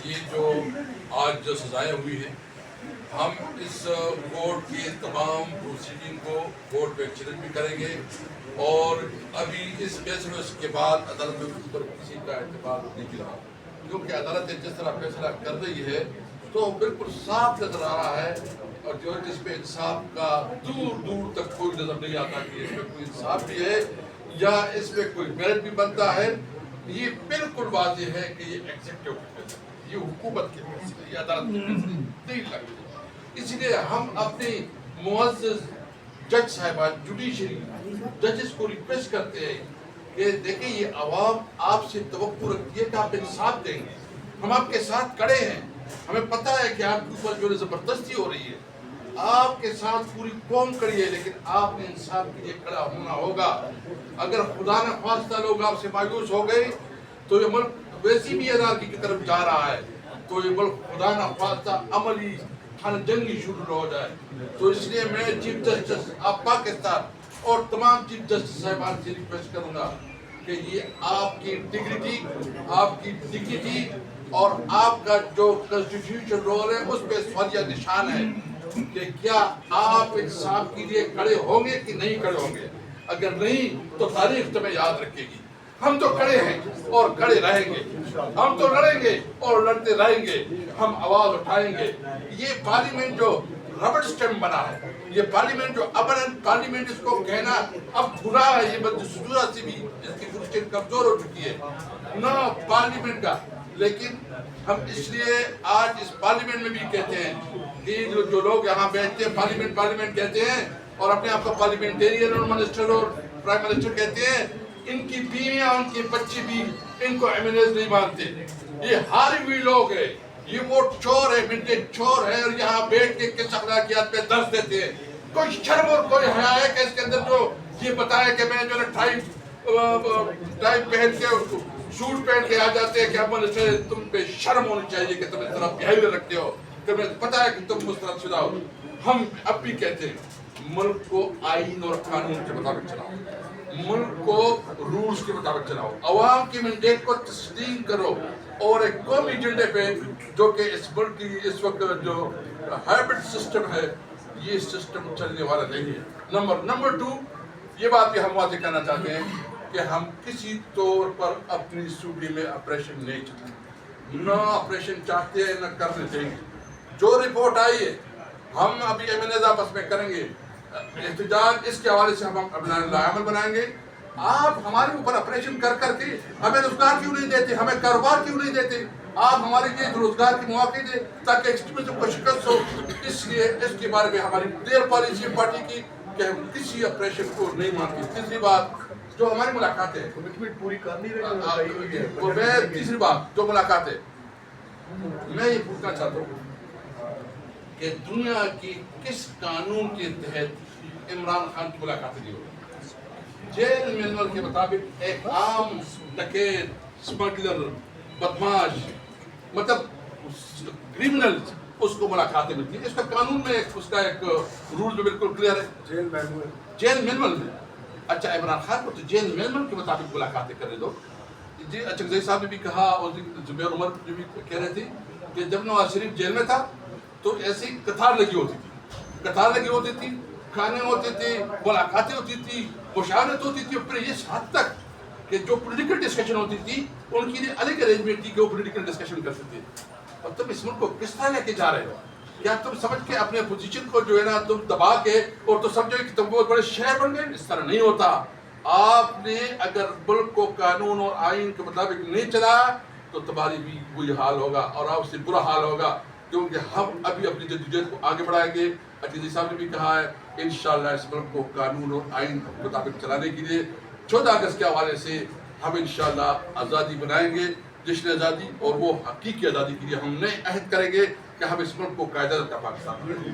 یہ جو آج جو سزائیں ہوئی ہیں، ہم اس کورٹ کی تمام پروسیڈنگ کو کورٹ میں چیلنج بھی کریں گے، اور ابھی اس فیصلے کے بعد عدالت کے اوپر کسی کا اعتبار نہیں کی رہا، کیونکہ عدالت جس طرح فیصلہ کر رہی ہے تو بالکل صاف نظر آ رہا ہے، اور جو جس پہ انصاف کا دور دور تک کوئی نظر نہیں آتا کہ اس میں کوئی انصاف بھی ہے یا اس میں کوئی میرٹ بھی بنتا ہے۔ یہ بالکل واضح ہے کہ یہ ایگزیکٹو کے فیصلے، یہ حکومت کے فیصلے، یہ عدالت کے فیصلے نہیں لگتے۔ اس لیے ہم اپنی معزز جج صاحبان، جوڈیشری ججز کو ریکویسٹ کرتے ہیں کہ دیکھیں یہ عوام آپ سے توقع رکھتی ہے کہ آپ انصاف دیں گے، ہم آپ کے ساتھ کھڑے ہیں، ہمیں پتہ ہے کہ آپ کے اوپر جو زبردستی ہو رہی ہے، آپ کے ساتھ پوری قوم کھڑی ہے، لیکن آپ نے انصاف کے لیے کھڑا ہونا ہوگا۔ اگر خدا نہ خواستہ لوگ آپ سے مایوس ہو گئے تو یہ ملک ویسی بھی انارکی کی طرف جا رہا ہے، تو یہ ملک خدا نہ خواستہ عملی جنگی شروع ہو جائے۔ تو اس لیے میں چیف جسٹس آف پاکستان اور تمام چیف جسٹس صاحبان سے ریکویسٹ کروں گا کہ یہ آپ کی انٹیگریٹی، آپ کی ڈگنیٹی اور آپ کا جو کنسٹیٹیوشن رول ہے اس پہ سوالیہ نشان ہے کہ کیا آپ انصاف کے لیے کھڑے ہوں گے کہ نہیں کھڑے ہوں گے۔ اگر نہیں تو تاریخ تمہیں یاد رکھے گی۔ ہم تو کھڑے ہیں اور کھڑے رہیں گے، ہم تو لڑیں گے اور لڑتے رہیں گے، ہم آواز اٹھائیں گے۔ یہ پارلیمنٹ جو ربڑ سٹیمپ بنا ہے، یہ پارلیمنٹ جو ابن پارلیمنٹ اس کو کہنا اب برا ہے، یہ دستور سے بھی اس کی کنسٹیٹیوشن کمزور ہو چکی ہے نہ پارلیمنٹ کا۔ لیکن ہم اس لیے آج اس پارلیمنٹ میں بھی کہتے ہیں کہ جو لوگ یہاں بیٹھتے ہیں پارلیمنٹ کہتے ہیں اور اپنے آپ کو پارلیمنٹیرین اور منسٹر اور پرائم منسٹر کہتے ہیں، ان کی بیویاں، ان کی بچی بھی ان کو ایمنیز نہیں مانتے۔ یہ ہارے ہوئے لوگ ہیں، یہ ووٹ چور ہے، منڈے چور ہے، اور یہاں بیٹھ کے کس اخلاقیات پہ درس دیتے ہیں۔ کوئی شرم اور کوئی حیا ہے کہ اس کے اندر جو یہ بتایا کہ میں جو ٹائی پہن کے سوٹ پہن کے آ جاتے ہیں کہ اب منسٹر تم پہ شرم ہونی چاہیے کہ تم اس طرح بیہیویئر رکھتے ہو، تمہیں پتہ ہے کہ تم مسترد شدہ ہو۔ ہم اب بھی کہتے ہیں ملک کو آئین اور قانون کے مطابق چلاؤ، ملک کو رولز کے مطابق چلاؤ، عوام کی مینڈیٹ کو تسلیم کرو، اور ایک قومی ایجنڈے پہ جو کہ اس ملک کی اس وقت جو ہائبرڈ سسٹم ہے، یہ سسٹم چلنے والا نہیں ہے۔ نمبر 2، یہ بات بھی ہم واضح کرنا چاہتے ہیں کہ ہم کسی طور پر اپنی صوبے میں آپریشن نہیں چاہتے، نہ آپریشن چاہتے ہیں نہ کرنے دیں گے۔ جو رپورٹ آئی ہے ہم ابھی ایمنیز آپس میں کریں گے، احتجاج اس کے حوالے سے ہم اپنا عمل بنائیں گے۔ آپ ہمارے اوپر آپریشن کر کے ہمیں روزگار کیوں نہیں دیتے، ہمیں کاروبار کیوں نہیں دیتے؟ آپ ہمارے لیے روزگار کے مواقع دیں تاکہ ایکسٹریمزم کو شکست ہو۔ اس لیے اس کے بارے میں ہماری کلیئر پالیسی ہے پارٹی کی کہ ہم کسی آپریشن کو نہیں مانتے۔ تیسری بات جو ہماری ملاقات ہے، کمٹمنٹ پوری کر نہیں رہے، تیسری بات جو ملاقات ہے، میں یہ پوچھنا چاہتا ہوں کہ دنیا کی کس قانون کے تحت عمران خان کی ملاقات نہیں ہوگی؟ جیل مینول کے مطابق ایک عام ڈکیت، سمگلر، بدماش، مطلب کرمنل، اس کو ملاقاتیں ملتی ہیں۔ اس کا قانون میں اس کا ایک رول جو بالکل کلیئر ہے، جیل مینول میں۔ اچھا، عمران خان کو تو جیل مینول کے مطابق ملاقاتیں کرنے دو۔ جی اچھا، زئی صاحب نے بھی کہا اور زبیر عمر جو بھی کہہ رہے تھے کہ جب نواز شریف جیل میں تھا تو ایسی قطار لگی ہوتی تھی، کھانے ہوتے تھے، ملاقاتیں ہوتی تھی، مشاورت ہوتی تھی، اور پھر اس حد تک کہ جو پولیٹیکل ڈسکشن ہوتی تھی ان کے لیے الگ ارینجمنٹ تھی کہ وہ پولیٹیکل ڈسکشن کرتے تھے۔ اور تم اس ملک کو کس طرح لے کے جا رہے ہو؟ کیا تم سمجھ کے اپنے پوزیشن کو جو ہے نا تم دبا کے اور تو سمجھو کہ تم بہت بڑے شہر بن گئے؟ اس طرح نہیں ہوتا۔ آپ نے اگر ملک کو قانون اور آئین کے مطابق نہیں چلایا تو تمہاری بھی وہی حال ہوگا اور آپ سے برا حال ہوگا، کیونکہ ہم ابھی اپنی جدوجہد کو آگے بڑھائیں گے۔ عزیز صاحب نے بھی کہا ہے انشاءاللہ اس ملک کو قانون اور آئین کے مطابق چلانے کے لیے 14 اگست کے حوالے سے ہم انشاءاللہ آزادی بنائیں گے، جشن آزادی، اور وہ حقیقی آزادی کے لیے ہم نئے عہد کریں گے کہ ہم اس ملک کو قاعدہ کا پاکستان بنائیں گے۔